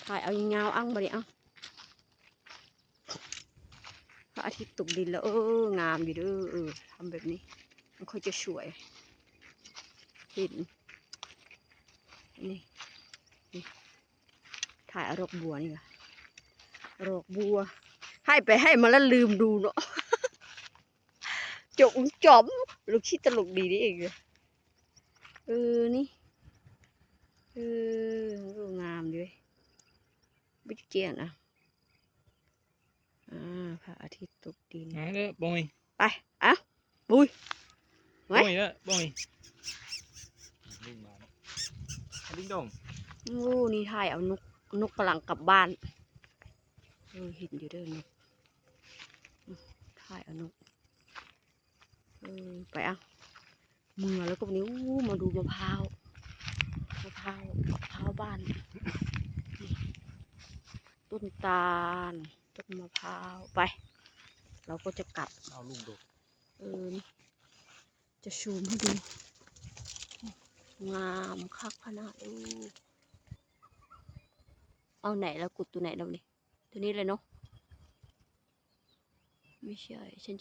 ถ่ายเอาเงาอั้งมาดิเอาพระอาทิตย์ตกดินแล้วงามอยู่เด้อทำแบบนี้มันค่อยจะสวยเห็นนี่ถ่ายเอาดอกบัวนี่ค่ะดอกบัวให้มาแล้วลืมดูเนาะจงจอมลูกคิดตลกดีนี่เองนี่งามด้วยบิ๊กเจียนะพระอาทิตย์ตกดินเด้อบ่อยไปบุยบ่อยเด้อบ่อยลิงมาลิงดงนี่ถ่ายเอานกกำลังกลับบ้านเห็นอยู่เด้อนกถ่ายเอานกไปมือแล้วก็นิ้วมาดูมะพร้าวบ้านต้นตาลต้นมะพร้าวไปเราก็จะกลับเอาลุงดกนี่จะชูมให้ดูงามคักขนาดเอาไหนแล้วกุดตัวไหนเราเนี่ยตัวนี้เลยเนาะไม่ใช่ฉัน